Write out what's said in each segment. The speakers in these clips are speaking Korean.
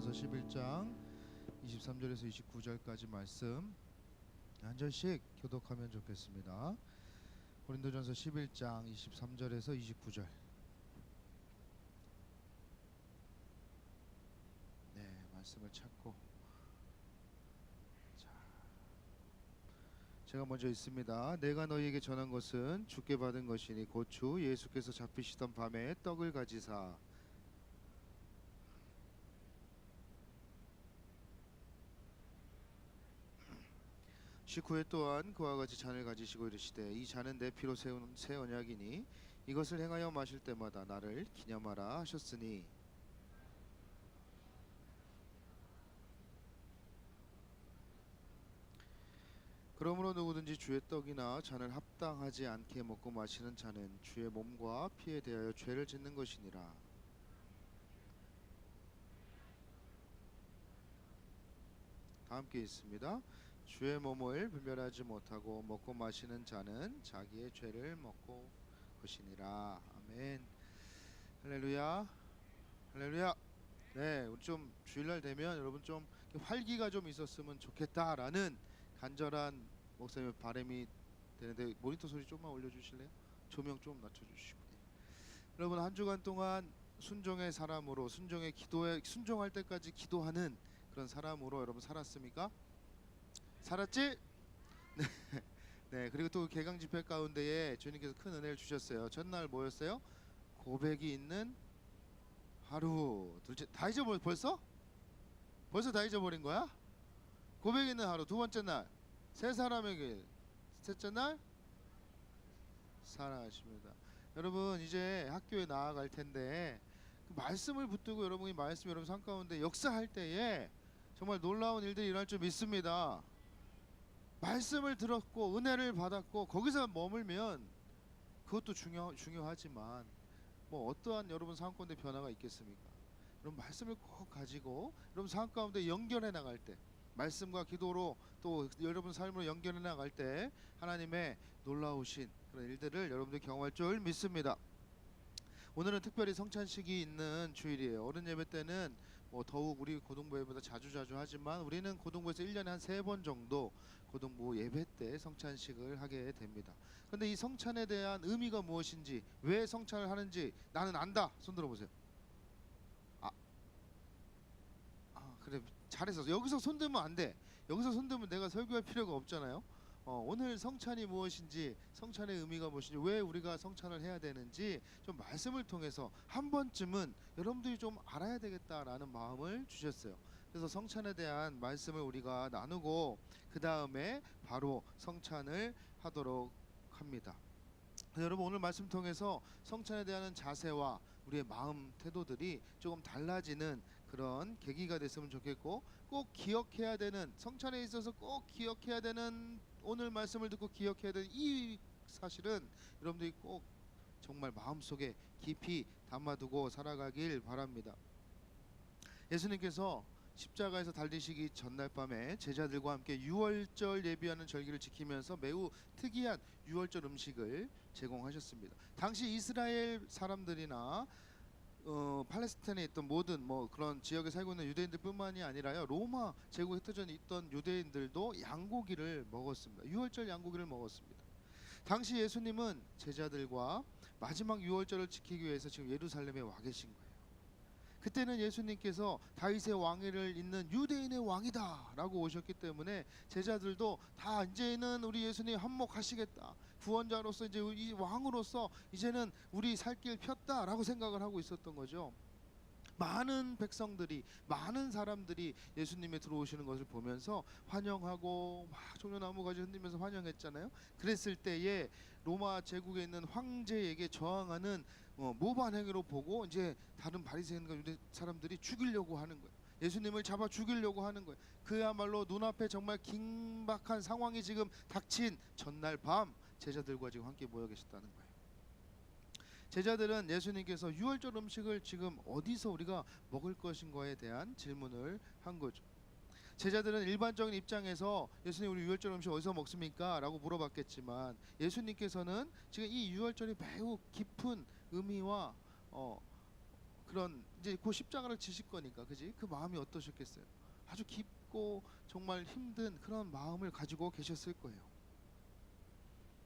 고린도전서 11장 23절에서 29절까지 말씀 한 절씩 교독하면 좋겠습니다. 고린도전서 11장 23절에서 29절. 네, 말씀을 찾고 제가 먼저 읽습니다. 내가 너희에게 전한 것은 주께 받은 것이니 곧 주 예수께서 잡히시던 밤에 떡을 가지사 식후에 또한 그와 같이 잔을 가지시고 이르시되 이 잔은 내 피로 세운 새 언약이니 이것을 행하여 마실 때마다 나를 기념하라 하셨으니 그러므로 누구든지 주의 떡이나 잔을 합당하지 않게 먹고 마시는 자는 주의 몸과 피에 대하여 죄를 짓는 것이니라. 다 함께 있습니다. 주의 몸을 분별하지 못하고 먹고 마시는 자는 자기의 죄를 먹고 것이니라. 아멘. 할렐루야. 할렐루야. 네, 우리 좀 주일날 되면 여러분 좀 활기가 좀 있었으면 좋겠다라는 간절한 목사님의 바람이 되는데 모니터 소리 좀만 올려주실래요? 조명 좀 낮춰주시고. 여러분 한 주간 동안 순종의 사람으로 순종의 기도에 순종할 때까지 기도하는 그런 사람으로 여러분 살았습니까? 살았지? 네. 네. 그리고 또 개강 집회 가운데에 주님께서 큰 은혜를 주셨어요. 전날 뭐였어요? 고백이 있는 하루. 둘째 다 벌써 다 잊어버린 거야? 고백이 있는 하루. 두 번째 날 세 사람에게. 셋째 날 사랑하십니다. 여러분 이제 학교에 나아갈 텐데 그 말씀을 붙들고 여러분이 말씀 여러분 삶 가운데 역사할 때에 정말 놀라운 일들이 일어날 줄 믿습니다. 말씀을 들었고 은혜를 받았고 거기서 머물면 그것도 중요하지만 뭐 어떠한 여러분 삶 가운데 변화가 있겠습니까? 여러분 말씀을 꼭 가지고 여러분 삶 가운데 연결해 나갈 때 말씀과 기도로 또 여러분 삶으로 연결해 나갈 때 하나님의 놀라우신 그런 일들을 여러분들 경험할 줄 믿습니다. 오늘은 특별히 성찬식이 있는 주일이에요. 어른 예배 때는 뭐 더욱 우리 고등부 예배보다 자주 하지만 우리는 고등부에서 1년에 한 3번 정도 고등부 예배 때 성찬식을 하게 됩니다. 그런데 이 성찬에 대한 의미가 무엇인지 왜 성찬을 하는지 나는 안다. 손 들어보세요. 그래 잘했어. 여기서 손들면 안 돼. 여기서 손들면 내가 설교할 필요가 없잖아요. 오늘 성찬이 무엇인지 성찬의 의미가 무엇인지 왜 우리가 성찬을 해야 되는지 좀 말씀을 통해서 한 번쯤은 여러분들이 좀 알아야 되겠다라는 마음을 주셨어요. 그래서 성찬에 대한 말씀을 우리가 나누고 그 다음에 바로 성찬을 하도록 합니다. 여러분 오늘 말씀 통해서 성찬에 대한 자세와 우리의 마음 태도들이 조금 달라지는 그런 계기가 됐으면 좋겠고 꼭 기억해야 되는 성찬에 있어서 꼭 기억해야 되는 오늘 말씀을 듣고 기억해야 되는 이 사실은 여러분들이 꼭 정말 마음속에 깊이 담아두고 살아가길 바랍니다. 예수님께서 십자가에서 달리시기 전날 밤에 제자들과 함께 유월절 예비하는 절기를 지키면서 매우 특이한 유월절 음식을 제공하셨습니다. 당시 이스라엘 사람들이나 팔레스타인에 있던 모든 그런 지역에 살고 있는 유대인들뿐만이 아니라요 로마 제국에 흩어져 있던 유대인들도 양고기를 먹었습니다. 유월절 양고기를 먹었습니다. 당시 예수님은 제자들과 마지막 유월절을 지키기 위해서 지금 예루살렘에 와 계신 거예요. 그때는 예수님께서 다윗의 왕위를 잇는 유대인의 왕이다 라고 오셨기 때문에 제자들도 다 이제는 우리 예수님 한몫하시겠다, 구원자로서 이제 이 왕으로서 이제는 우리 살 길 폈다 라고 생각을 하고 있었던 거죠. 많은 백성들이 많은 사람들이 예수님이 들어오시는 것을 보면서 환영하고 막 종려나무 가지 흔들면서 환영했잖아요. 그랬을 때에 로마 제국에 있는 황제에게 저항하는 모반 행위로 보고 이제 다른 바리새인과 유대 사람들이 죽이려고 하는 거예요. 예수님을 잡아 죽이려고 하는 거예요. 그야말로 눈앞에 정말 긴박한 상황이 지금 닥친 전날 밤 제자들과 지금 함께 모여 계셨다는 거예요. 제자들은 예수님께서 유월절 음식을 지금 어디서 우리가 먹을 것인가에 대한 질문을 한 거죠. 제자들은 일반적인 입장에서 예수님 우리 유월절 음식 어디서 먹습니까? 라고 물어봤겠지만 예수님께서는 지금 이 유월절이 매우 깊은 의미와 그런 이제 그 십자가를 지실 거니까, 그지? 그 마음이 어떠셨겠어요? 아주 깊고 정말 힘든 그런 마음을 가지고 계셨을 거예요.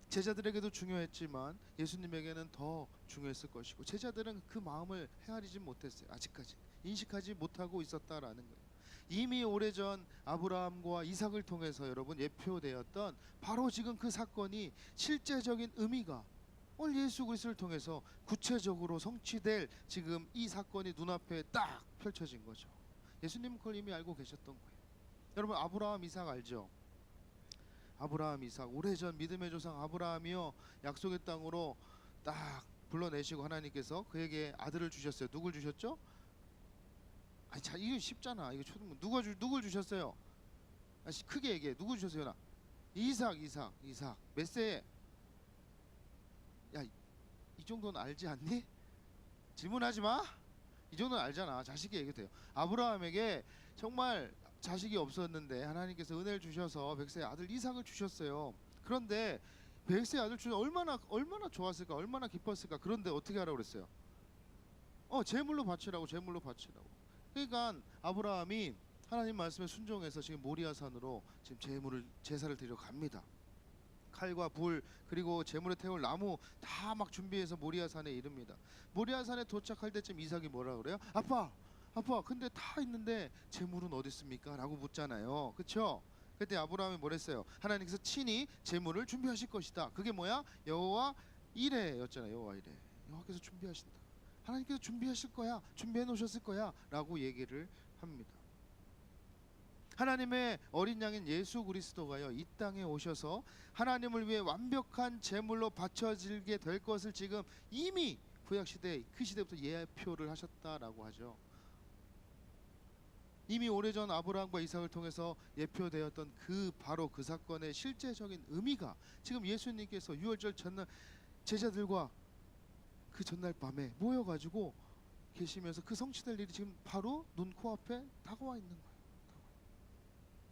제자들에게도 중요했지만 예수님에게는 더 중요했을 것이고, 제자들은 그 마음을 헤아리지 못했어요. 아직까지 인식하지 못하고 있었다라는 거예요. 이미 오래전 아브라함과 이삭을 통해서 여러분 예표되었던 바로 지금 그 사건이 실제적인 의미가 오늘 예수 그리스도를 통해서 구체적으로 성취될 지금 이 사건이 눈앞에 딱 펼쳐진 거죠. 예수님은 그걸 이미 알고 계셨던 거예요. 여러분 아브라함 이삭 알죠? 아브라함 이삭, 오래전 믿음의 조상 아브라함이요, 약속의 땅으로 딱 불러내시고 하나님께서 그에게 아들을 주셨어요. 누굴 주셨죠? 아니 자 이거 쉽잖아. 이거 초등부 누굴 주셨어요? 크게 얘기해. 누구 주셨어요? 나 이삭. 몇 세에? 야, 이 정도는 알지 않니? 질문하지 마. 이 정도는 알잖아. 자식이 얘기도 돼요. 아브라함에게 정말 자식이 없었는데 하나님께서 은혜를 주셔서 100세의 아들 이삭을 주셨어요. 그런데 100세의 아들 주셔서 얼마나 좋았을까, 얼마나 기뻤을까. 그런데 어떻게 하라고 그랬어요? 제물로 바치라고. 그러니까 아브라함이 하나님 말씀에 순종해서 지금 모리아산으로 지금 제사를 드리러 갑니다. 칼과 불 그리고 제물에 태울 나무 다 막 준비해서 모리아산에 이릅니다. 모리아산에 도착할 때쯤 이삭이 뭐라 그래요? 아빠 근데 다 있는데 제물은 어디 있습니까? 라고 묻잖아요. 그렇죠? 그때 아브라함이 뭐랬어요? 하나님께서 친히 제물을 준비하실 것이다. 그게 뭐야? 여호와 이레였잖아요. 여호와 이레. 여호와께서 준비하신다. 하나님께서 준비하실 거야. 준비해 놓으셨을 거야. 라고 얘기를 합니다. 하나님의 어린 양인 예수 그리스도가요, 이 땅에 오셔서 하나님을 위해 완벽한 제물로 바쳐지게 될 것을 지금 이미 구약시대 그 시대부터 예표를 하셨다라고 하죠. 이미 오래전 아브라함과 이삭을 통해서 예표되었던 바로 그 사건의 실제적인 의미가 지금 예수님께서 유월절 전날 제자들과 그 전날 밤에 모여가지고 계시면서 그 성취될 일이 지금 바로 눈 코앞에 다가와 있는 거예요.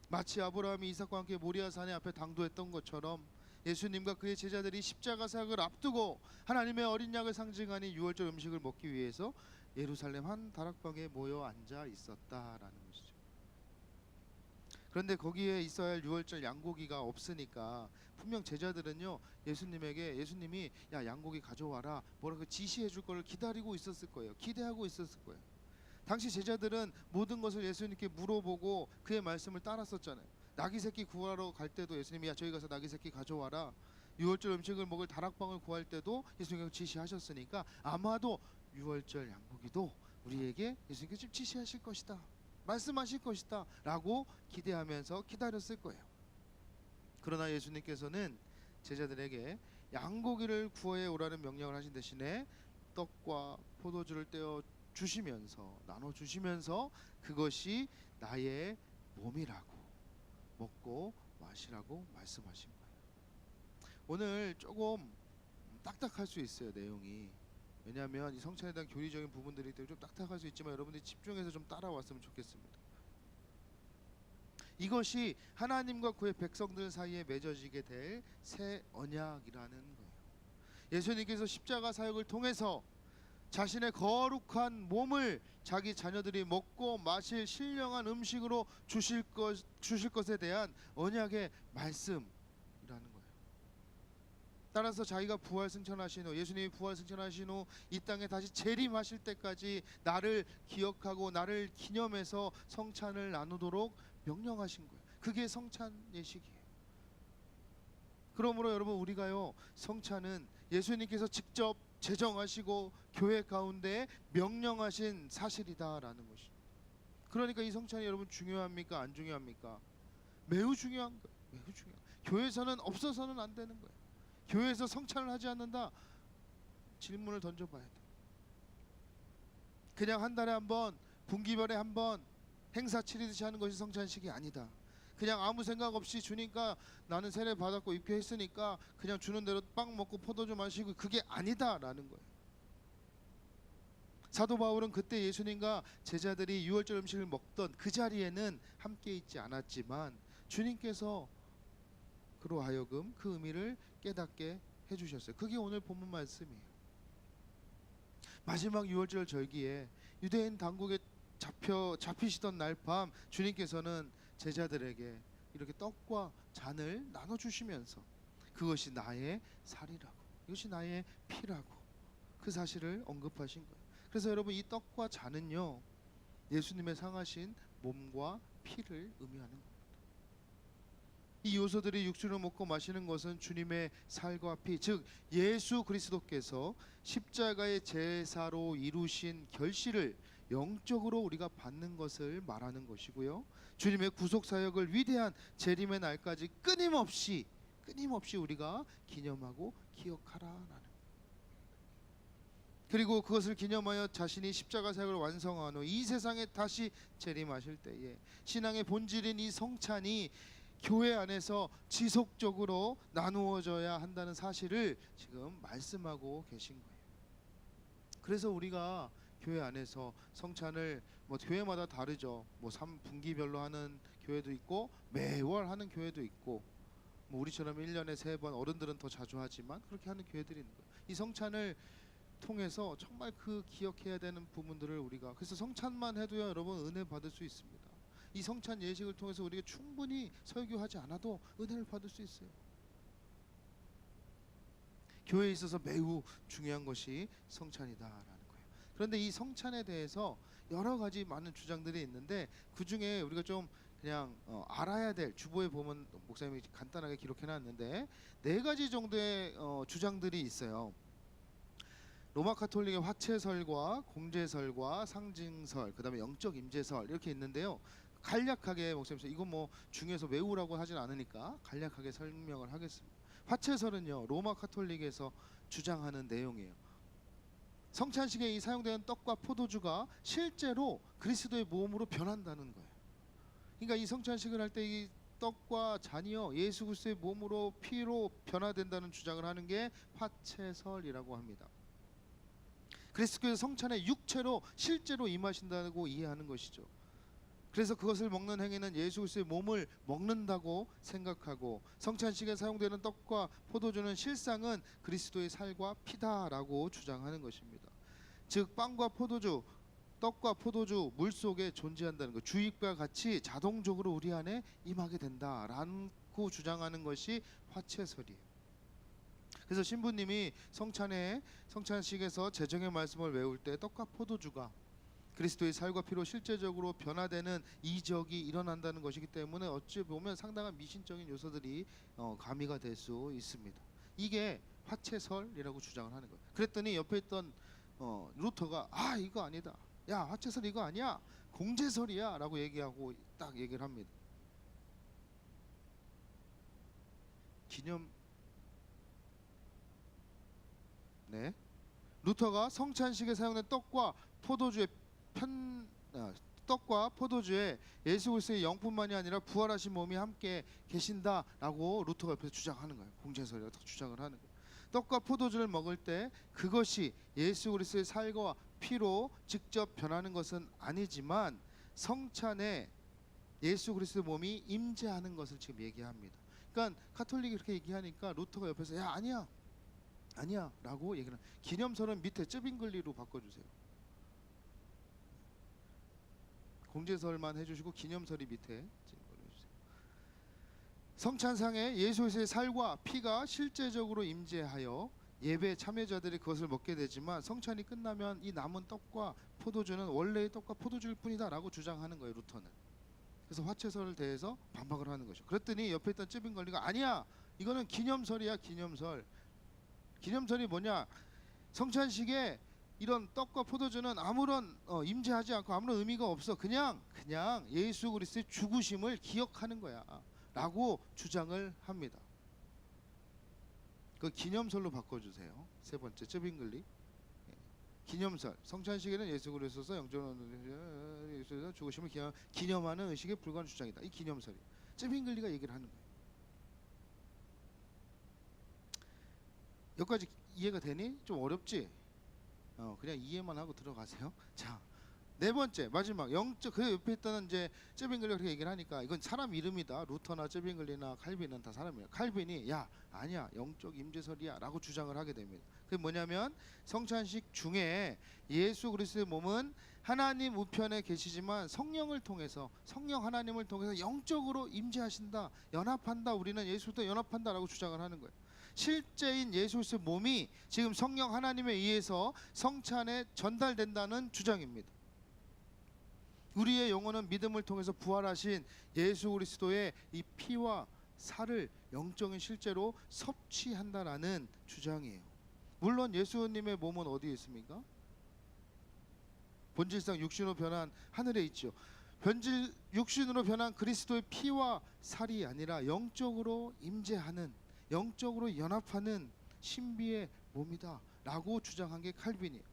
마치 아브라함이 이삭과 함께 모리아산에 앞에 당도했던 것처럼 예수님과 그의 제자들이 십자가 사역을 앞두고 하나님의 어린 양을 상징하는 유월절 음식을 먹기 위해서 예루살렘 한 다락방에 모여 앉아 있었다라는 것이죠. 그런데 거기에 있어야 할 유월절 양고기가 없으니까 분명 제자들은요, 예수님이 야 양고기 가져와라 뭐라고 지시해 줄 거를 기다리고 있었을 거예요. 기대하고 있었을 거예요. 당시 제자들은 모든 것을 예수님께 물어보고 그의 말씀을 따랐었잖아요. 나귀 새끼 구하러 갈 때도 예수님이 야 저기 가서 나귀 새끼 가져와라. 유월절 음식을 먹을 다락방을 구할 때도 예수님께서 지시하셨으니까 아마도 유월절 양고기도 우리에게 예수님께서 지시하실 것이다, 말씀하실 것이다 라고 기대하면서 기다렸을 거예요. 그러나 예수님께서는 제자들에게 양고기를 구해 오라는 명령을 하신 대신에 떡과 포도주를 떼어 주시면서 나눠 주시면서 그것이 나의 몸이라고 먹고 마시라고 말씀하신 거예요. 오늘 조금 딱딱할 수 있어요, 내용이. 왜냐하면 이 성찬에 대한 교리적인 부분들이 좀 딱딱할 수 있지만 여러분들이 집중해서 좀 따라왔으면 좋겠습니다. 이것이 하나님과 그의 백성들 사이에 맺어지게 될 새 언약이라는 거예요. 예수님께서 십자가 사역을 통해서 자신의 거룩한 몸을 자기 자녀들이 먹고 마실 신령한 음식으로 주실 것에 대한 언약의 말씀이라는 거예요. 따라서 자기가 부활 승천하신 후, 예수님이 부활 승천하신 후 이 땅에 다시 재림하실 때까지 나를 기억하고 나를 기념해서 성찬을 나누도록 명령하신 거예요. 그게 성찬 예식이에요. 그러므로 여러분 우리가요, 성찬은 예수님께서 직접 제정하시고 교회 가운데 명령하신 사실이다라는 것입니다. 그러니까 이 성찬이 여러분 중요합니까? 안 중요합니까? 매우 중요한 거예요. 매우 중요한. 교회에서는 없어서는 안 되는 거예요. 교회에서 성찬을 하지 않는다? 질문을 던져봐야 돼. 그냥 한 달에 한 번, 분기별에 한 번 행사 치르듯이 하는 것이 성찬식이 아니다. 그냥 아무 생각 없이 주니까 나는 세례 받았고 입교했으니까 그냥 주는 대로 빵 먹고 포도주 마시고 그게 아니다라는 거예요. 사도 바울은 그때 예수님과 제자들이 유월절 음식을 먹던 그 자리에는 함께 있지 않았지만 주님께서 그로 하여금 그 의미를 깨닫게 해주셨어요. 그게 오늘 본문 말씀이에요. 마지막 유월절 절기에 유대인 당국에 잡히시던 날 밤 주님께서는 제자들에게 이렇게 떡과 잔을 나눠 주시면서 그것이 나의 살이라고, 이것이 나의 피라고 그 사실을 언급하신 거예요. 그래서 여러분, 이 떡과 잔은요, 예수님의 상하신 몸과 피를 의미하는 겁니다. 이 요소들이 육신을 먹고 마시는 것은 주님의 살과 피, 즉 예수 그리스도께서 십자가의 제사로 이루신 결실을 영적으로 우리가 받는 것을 말하는 것이고요, 주님의 구속 사역을 위대한 재림의 날까지 끊임없이 우리가 기념하고 기억하라라는, 그리고 그것을 기념하여 자신이 십자가 사역을 완성한 후 이 세상에 다시 재림하실 때에 신앙의 본질인 이 성찬이 교회 안에서 지속적으로 나누어져야 한다는 사실을 지금 말씀하고 계신 거예요. 그래서 우리가 교회 안에서 성찬을 교회마다 다르죠. 3분기별로 하는 교회도 있고 매월 하는 교회도 있고, 우리처럼 1년에 3번, 어른들은 더 자주 하지만 그렇게 하는 교회들이 있는 거예요. 이 성찬을 통해서 정말 그 기억해야 되는 부분들을 우리가, 그래서 성찬만 해도요 여러분 은혜 받을 수 있습니다. 이 성찬 예식을 통해서 우리가 충분히 설교하지 않아도 은혜를 받을 수 있어요. 교회에 있어서 매우 중요한 것이 성찬이다라는 거예요. 그런데 이 성찬에 대해서 여러 가지 많은 주장들이 있는데, 그 중에 우리가 좀 그냥 알아야 될, 주보에 보면 목사님이 간단하게 기록해놨는데 4가지 정도의 주장들이 있어요. 로마 가톨릭의 화채설과 공제설과 상징설, 그다음에 영적 임재설 이렇게 있는데요. 간략하게 목사님, 이거 중에서 외우라고 하진 않으니까 간략하게 설명을 하겠습니다. 화채설은요, 로마 가톨릭에서 주장하는 내용이에요. 성찬식에 이 사용되는 떡과 포도주가 실제로 그리스도의 몸으로 변한다는 거예요. 그러니까 이 성찬식을 할 때 이 떡과 잔이요 예수 그리스도의 몸으로 피로 변화된다는 주장을 하는 게 화채설이라고 합니다. 그리스도께서 성찬의 육체로 실제로 임하신다고 이해하는 것이죠. 그래서 그것을 먹는 행위는 예수 그리스도의 몸을 먹는다고 생각하고, 성찬식에 사용되는 떡과 포도주는 실상은 그리스도의 살과 피다라고 주장하는 것입니다. 즉 빵과 포도주, 떡과 포도주 물 속에 존재한다는 것, 주입과 같이 자동적으로 우리 안에 임하게 된다라고 주장하는 것이 화채설이에요. 그래서 신부님이 성찬식에서 제정의 말씀을 외울 때 떡과 포도주가 그리스도의 살과 피로 실제적으로 변화되는 이적이 일어난다는 것이기 때문에 어찌 보면 상당한 미신적인 요소들이 가미가 될 수 있습니다. 이게 화채설이라고 주장을 하는 거예요. 그랬더니 옆에 있던 루터가 이거 아니다, 야 화채설 이거 아니야, 공제설이야 라고 얘기하고 딱 얘기를 합니다. 루터가 성찬식에 사용된 떡과 포도주에 예수 그리스도의 영뿐만이 아니라 부활하신 몸이 함께 계신다라고 루터가 옆에서 주장하는 거예요. 공제설이라고 딱 주장을 하는 거예요. 떡과 포도주를 먹을 때 그것이 예수 그리스도의 살과 피로 직접 변하는 것은 아니지만 성찬에 예수 그리스도의 몸이 임재하는 것을 지금 얘기합니다. 그러니까 가톨릭이 그렇게 얘기하니까 루터가 옆에서 야 아니야 라고 얘기를 합니다. 기념설은 밑에 쯔빙글리로 바꿔주세요. 공제설만 해주시고 기념설이 밑에 해주세요. 성찬상에 예수 그리스도의 살과 피가 실제적으로 임재하여 예배 참여자들이 그것을 먹게 되지만, 성찬이 끝나면 이 남은 떡과 포도주는 원래의 떡과 포도주일 뿐이다 라고 주장하는 거예요, 루터는. 그래서 화채설을 대해서 반박을 하는 거죠. 그랬더니 옆에 있던 쯔빙글리가 아니야, 이거는 기념설이야, 기념설. 기념설이 뭐냐, 성찬식에 이런 떡과 포도주는 아무런 임재하지 않고 아무런 의미가 없어, 그냥 예수 그리스도의 죽으심을 기억하는 거야 라고 주장을 합니다. 그 기념설로 바꿔주세요. 세 번째 쯔빙글리. 기념설, 성찬식에는 예수 그리스도서 영적으로 죽으심을 기념하는 의식에 불과한 주장이다. 이 기념설이 쯔빙글리가 얘기를 하는 거예요. 여기까지 이해가 되니? 좀 어렵지? 그냥 이해만 하고 들어가세요. 자, 네 번째 마지막 영적, 그 옆에 있던 이제 쯔빙글리가 그렇게 얘기를 하니까 이건 사람 이름이다. 루터나 쯔빙글리나 칼빈은 다 사람이에요. 칼빈이 야 아니야 영적 임재설이야라고 주장을 하게 됩니다. 그게 뭐냐면 성찬식 중에 예수 그리스도의 몸은 하나님 우편에 계시지만 성령을 통해서, 성령 하나님을 통해서 영적으로 임재하신다, 연합한다, 우리는 예수తో 연합한다라고 주장을 하는 거예요. 실제인 예수 그리스도의 몸이 지금 성령 하나님에 의해서 성찬에 전달된다는 주장입니다. 우리의 영혼은 믿음을 통해서 부활하신 예수 그리스도의 이 피와 살을 영적인 실제로 섭취한다라는 주장이에요. 물론 예수님의 몸은 어디에 있습니까? 본질상 육신으로 변한 하늘에 있죠. 본질 육신으로 변한 그리스도의 피와 살이 아니라 영적으로 임재하는, 영적으로 연합하는 신비의 몸이다라고 주장한 게 칼빈이에요.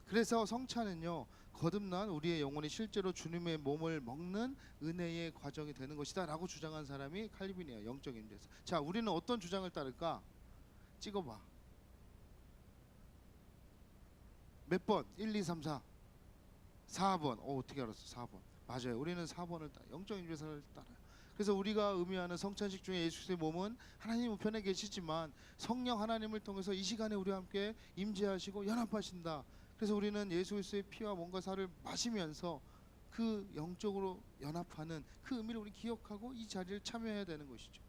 그래서 성찬은요, 거듭난 우리의 영혼이 실제로 주님의 몸을 먹는 은혜의 과정이 되는 것이다라고 주장한 사람이 칼빈이에요. 영적 임재에서. 자, 우리는 어떤 주장을 따를까? 찍어봐. 몇 번? 1, 2, 3, 4. 4번. 어떻게 알았어? 4번. 맞아요. 우리는 4번을 따라, 영적 임재설을 따라요. 그래서 우리가 의미하는 성찬식 중에 예수 그리스도의 몸은 하나님 우편에 계시지만 성령 하나님을 통해서 이 시간에 우리와 함께 임재하시고 연합하신다. 그래서 우리는 예수 그리스도의 피와 몸과 살을 마시면서 그 영적으로 연합하는 그 의미를 우리 기억하고 이 자리를 참여해야 되는 것이죠.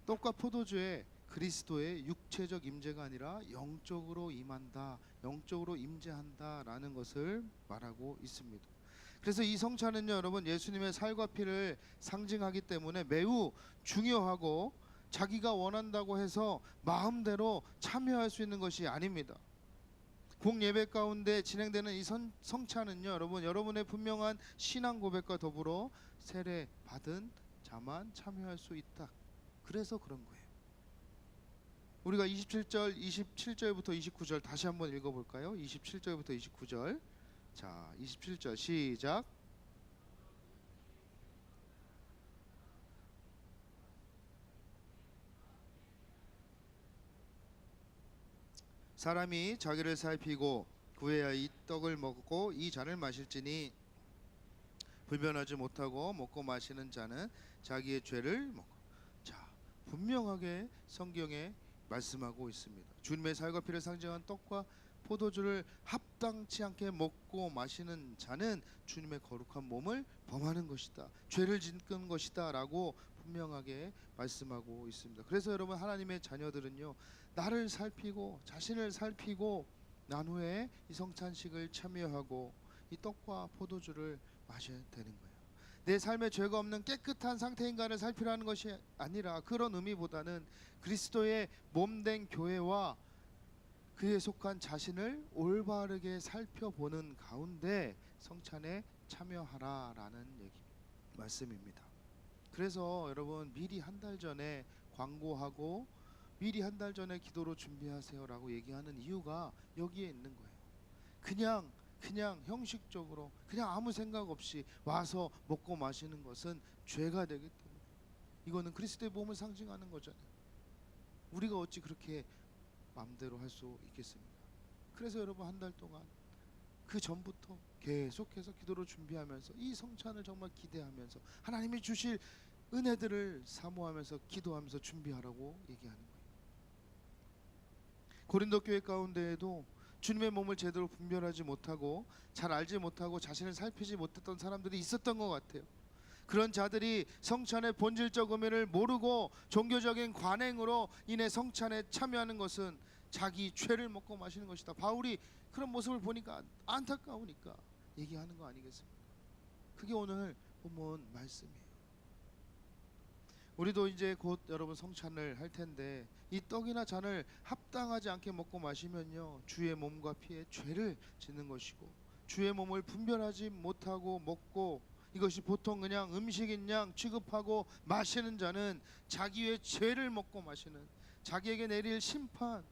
떡과 포도주에 그리스도의 육체적 임재가 아니라 영적으로 임한다, 영적으로 임재한다라는 것을 말하고 있습니다. 그래서 이 성찬은요, 여러분, 예수님의 살과 피를 상징하기 때문에 매우 중요하고 자기가 원한다고 해서 마음대로 참여할 수 있는 것이 아닙니다. 공예배 가운데 진행되는 이 성찬은요, 여러분의 분명한 신앙 고백과 더불어 세례 받은 자만 참여할 수 있다. 그래서 그런 거예요. 우리가 27절부터 29절 다시 한번 읽어볼까요? 27절부터 29절. 자, 27절 시작. 사람이 자기를 살피고 구해야 이 떡을 먹고 이 잔을 마실지니 불변하지 못하고 먹고 마시는 자는 자기의 죄를 먹고. 자, 분명하게 성경에 말씀하고 있습니다. 주님의 살과 피를 상징한 떡과 포도주를 합당치 않게 먹고 마시는 자는 주님의 거룩한 몸을 범하는 것이다, 죄를 짓는 것이다 라고 분명하게 말씀하고 있습니다. 그래서 여러분, 하나님의 자녀들은요, 나를 살피고 자신을 살피고 난 후에 이 성찬식을 참여하고 이 떡과 포도주를 마셔야 되는 거예요. 내 삶에 죄가 없는 깨끗한 상태인가를 살피라는 것이 아니라, 그런 의미보다는 그리스도의 몸된 교회와 그에 속한 자신을 올바르게 살펴보는 가운데 성찬에 참여하라라는 말씀입니다. 그래서 여러분, 미리 한 달 전에 광고하고 미리 한 달 전에 기도로 준비하세요라고 얘기하는 이유가 여기에 있는 거예요. 그냥 형식적으로 그냥 아무 생각 없이 와서 먹고 마시는 것은 죄가 되기 때문에, 이거는 그리스도의 몸을 상징하는 거잖아요. 우리가 어찌 그렇게 마음대로 할 수 있겠습니까? 그래서 여러분, 한 달 동안 그 전부터 계속해서 기도로 준비하면서 이 성찬을 정말 기대하면서 하나님이 주실 은혜들을 사모하면서 기도하면서 준비하라고 얘기하는 거예요. 고린도 교회 가운데에도 주님의 몸을 제대로 분별하지 못하고 잘 알지 못하고 자신을 살피지 못했던 사람들이 있었던 것 같아요. 그런 자들이 성찬의 본질적 의미를 모르고 종교적인 관행으로 인해 성찬에 참여하는 것은 자기 죄를 먹고 마시는 것이다. 바울이 그런 모습을 보니까 안타까우니까 얘기하는 거 아니겠습니까? 그게 오늘 본문 말씀이에요. 우리도 이제 곧 여러분 성찬을 할 텐데, 이 떡이나 잔을 합당하지 않게 먹고 마시면요, 주의 몸과 피에 죄를 짓는 것이고, 주의 몸을 분별하지 못하고 먹고 이것이 보통 그냥 음식인 양 취급하고 마시는 자는 자기의 죄를 먹고 마시는, 자기에게 내릴 심판을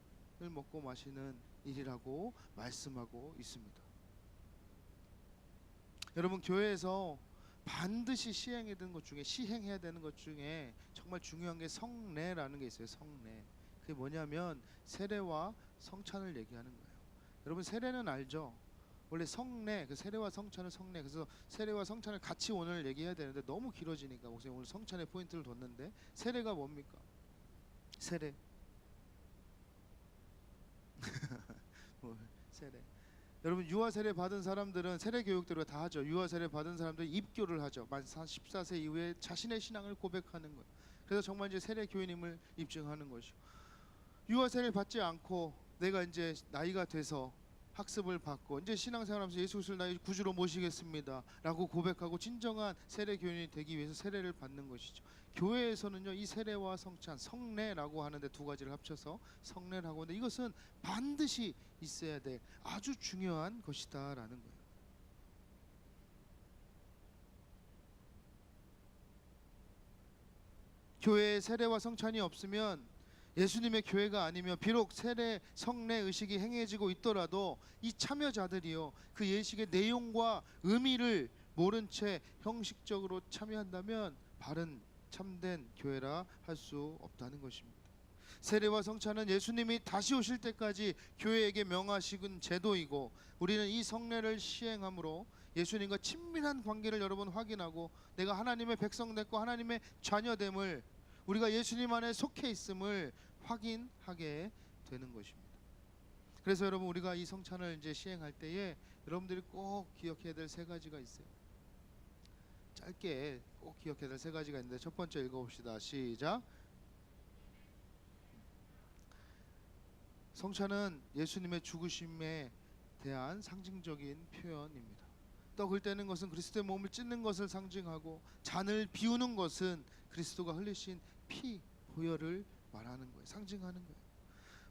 먹고 마시는 일이라고 말씀하고 있습니다. 여러분, 교회에서 반드시 시행해야 되는 것 중에 정말 중요한 게 성례라는 게 있어요. 성례. 그게 뭐냐면 세례와 성찬을 얘기하는 거예요. 여러분 세례는 알죠? 원래 성례, 그 세례와 성찬은 성례. 그래서 세례와 성찬을 같이 오늘 얘기해야 되는데 너무 길어지니까 목사님 오늘 성찬의 포인트를 뒀는데, 세례가 뭡니까? 세례. 세례. 여러분 유아 세례 받은 사람들은 세례 교육대로 다 하죠. 유아 세례 받은 사람들은 입교를 하죠. 만 14세 이후에 자신의 신앙을 고백하는 거예요. 그래서 정말 이제 세례 교인임을 입증하는 것이죠. 유아 세례를 받지 않고 내가 이제 나이가 돼서 학습을 받고 이제 신앙생활하면서 예수 그리스도를 나의 구주로 모시겠습니다라고 고백하고 진정한 세례 교인이 되기 위해서 세례를 받는 것이죠. 교회에서는요 이 세례와 성찬, 성례라고 하는데 두 가지를 합쳐서 성례라고 하는데 이것은 반드시 있어야 될 아주 중요한 것이다라는 거예요. 교회에 세례와 성찬이 없으면 예수님의 교회가 아니며 비록 세례 성례 의식이 행해지고 있더라도 이 참여자들이요 그 예식의 내용과 의미를 모른 채 형식적으로 참여한다면 바른 참된 교회라 할 수 없다는 것입니다. 세례와 성찬은 예수님이 다시 오실 때까지 교회에게 명하시는 제도이고, 우리는 이 성례를 시행함으로 예수님과 친밀한 관계를 여러분 확인하고 내가 하나님의 백성 됐고 하나님의 자녀됨을, 우리가 예수님 안에 속해 있음을 확인하게 되는 것입니다. 그래서 여러분 우리가 이 성찬을 이제 시행할 때에 여러분들이 꼭 기억해야 될 세 가지가 있어요. 짧게 꼭 기억해야 될 세 가지가 있는데 첫 번째 읽어봅시다. 시작. 성찬은 예수님의 죽으심에 대한 상징적인 표현입니다. 떡을 떼는 것은 그리스도의 몸을 찢는 것을 상징하고, 잔을 비우는 것은 그리스도가 흘리신 피, 보혈을 말하는 거예요. 상징하는 거예요.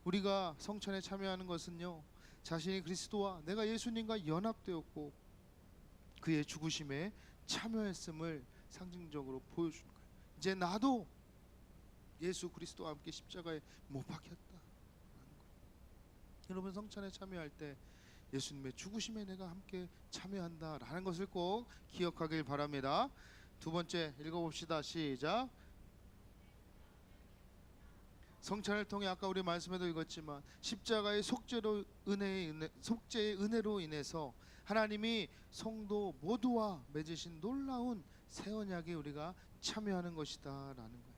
우리가 성찬에 참여하는 것은요 자신이 그리스도와 내가 예수님과 연합되었고 그의 죽으심에 참여했음을 상징적으로 보여주는 거예요. 이제 나도 예수 그리스도와 함께 십자가에 못 박혔다. 여러분 성찬에 참여할 때 예수님의 죽으심에 내가 함께 참여한다라는 것을 꼭 기억하길 바랍니다. 두 번째 읽어봅시다. 시작. 성찬을 통해 아까 우리 말씀에도 읽었지만 십자가의 속죄의 은혜로 인해서 하나님이 성도 모두와 맺으신 놀라운 새 언약에 우리가 참여하는 것이다라는 거예요.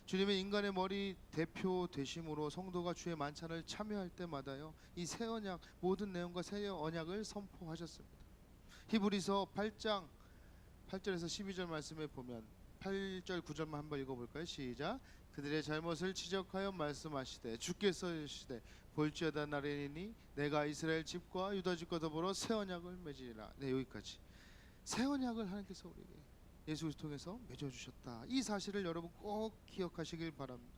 주님의 인간의 머리 대표 되심으로 성도가 주의 만찬을 참여할 때마다요 이 새 언약 모든 내용과 새 언약을 선포하셨습니다. 히브리서 8장 8절에서 12절 말씀에 보면 8절 9절만 한번 읽어볼까요? 시작. 그들의 잘못을 지적하여 말씀하시되 주께서 이르시되 볼지어다 나리니 내가 이스라엘 집과 유다 집과 더불어 새 언약을 맺으리라. 네, 여기까지. 새 언약을 하나님께서 우리에게 예수 그리스도 통해서 맺어주셨다. 이 사실을 여러분 꼭 기억하시길 바랍니다.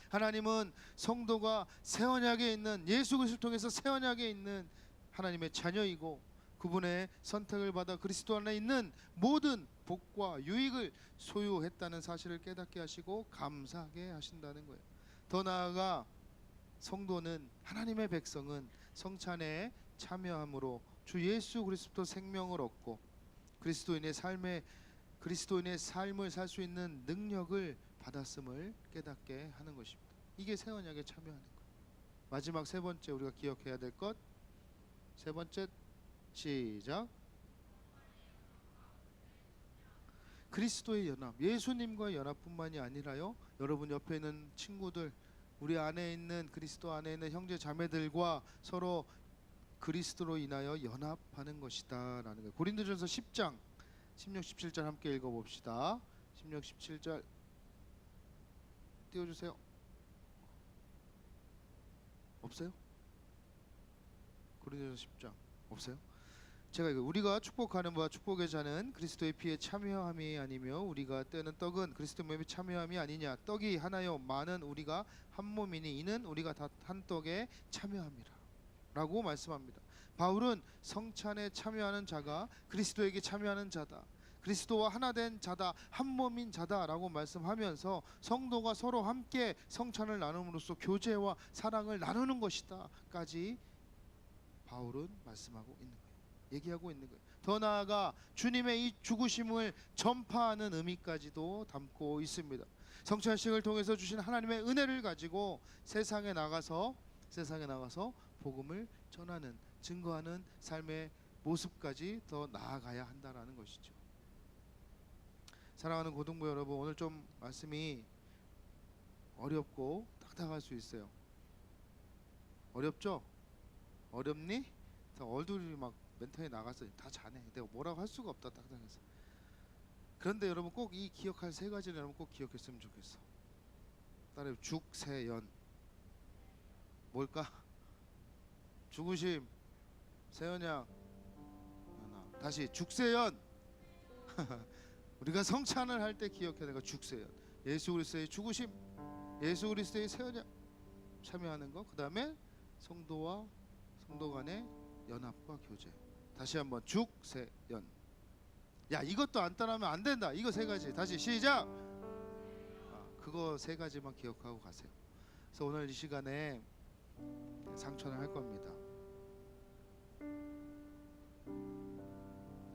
하나님은 성도가 새 언약에 있는, 예수 그리스도를 통해서 새 언약에 있는 하나님의 자녀이고 그분의 선택을 받아 그리스도 안에 있는 모든 복과 유익을 소유했다는 사실을 깨닫게 하시고 감사하게 하신다는 거예요. 더 나아가 성도는, 하나님의 백성은 성찬에 참여함으로 주 예수 그리스도 생명을 얻고 그리스도인의 삶을 살 수 있는 능력을 받았음을 깨닫게 하는 것입니다. 이게 새 언약에 참여하는 거예요. 마지막 세 번째 우리가 기억해야 될 것, 세 번째 시작. 그리스도의 연합, 예수님과의 연합뿐만이 아니라요 여러분 옆에 있는 친구들, 우리 안에 있는 그리스도 안에 있는 형제 자매들과 서로 그리스도로 인하여 연합하는 것이다 라는 거예요. 고린도전서 10장 16, 17절 함께 읽어봅시다. 16, 17절 띄워주세요. 없어요? 고린도전서 10장 없어요? 제가 이거, 우리가 축복하는 바와 축복의 잔은 그리스도의 피에 참여함이 아니며 우리가 떼는 떡은 그리스도의 몸에 참여함이 아니냐. 떡이 하나요 많은 우리가 한 몸이니 이는 우리가 다 한 떡에 참여함이라 라고 말씀합니다. 바울은 성찬에 참여하는 자가 그리스도에게 참여하는 자다, 그리스도와 하나 된 자다, 한 몸인 자다라고 말씀하면서 성도가 서로 함께 성찬을 나눔으로써 교제와 사랑을 나누는 것이다까지 바울은 말씀하고 있는 거예요. 얘기하고 있는 거예요. 더 나아가 주님의 이 죽으심을 전파하는 의미까지도 담고 있습니다. 성찬식을 통해서 주신 하나님의 은혜를 가지고 세상에 나가서 복음을 전하는, 증거하는 삶의 모습까지 더 나아가야 한다라는 것이죠. 사랑하는 고등부 여러분, 오늘 좀 말씀이 어렵고 딱딱할 수 있어요. 어렵죠? 어렵니? 얼굴이 막 멘탈이 나갔어요. 다 자네. 내가 뭐라고 할 수가 없다, 딱딱해서. 그런데 여러분 꼭 이 기억할 세 가지를 여러분 꼭 기억했으면 좋겠어. 따라해. 죽세연. 뭘까? 죽으심, 세연양. 하나. 다시 죽세연. 우리가 성찬을 할 때 기억해야 되는 거 죽세연. 예수 그리스도의 죽으심, 예수 그리스도의 세연양 참여하는 거. 그 다음에 성도와 성도 간의 연합과 교제. 다시 한번 죽세연. 야, 이것도 안 따라하면 안 된다. 이거 세 가지. 다시 시작. 그거 세 가지만 기억하고 가세요. 그래서 오늘 이 시간에 상천을 할 겁니다.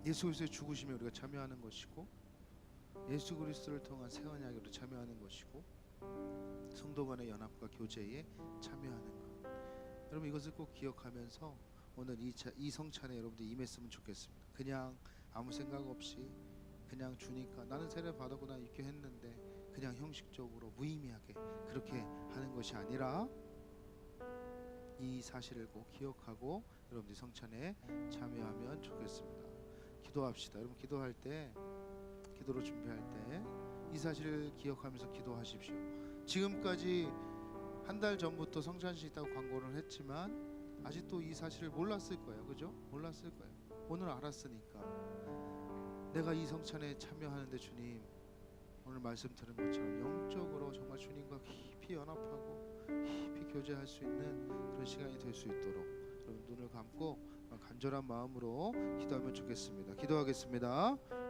예수 그리스도의 죽으심에 우리가 참여하는 것이고, 예수 그리스도를 통한 새 언약으로 참여하는 것이고, 성도 간의 연합과 교제에 참여하는 것. 여러분 이것을 꼭 기억하면서 오늘 이 성찬에 여러분들 임했으면 좋겠습니다. 그냥 아무 생각 없이 그냥 주니까 나는 세례 받았구나 이렇게 했는데 그냥 형식적으로 무의미하게 그렇게 하는 것이 아니라 이 사실을 꼭 기억하고 여러분들이 성찬에 참여하면 좋겠습니다. 기도합시다. 여러분 기도할 때, 기도로 준비할 때 이 사실을 기억하면서 기도하십시오. 지금까지 한 달 전부터 성찬식 있다고 광고를 했지만 아직도 이 사실을 몰랐을 거예요. 그죠? 몰랐을 거예요. 오늘 알았으니까 내가 이 성찬에 참여하는데 주님, 오늘 말씀 들은 것처럼 영적으로 정말 주님과 깊이 연합하고 깊이 교제할 수 있는 그런 시간이 될 수 있도록 여러분 눈을 감고 간절한 마음으로 기도하면 좋겠습니다. 기도하겠습니다.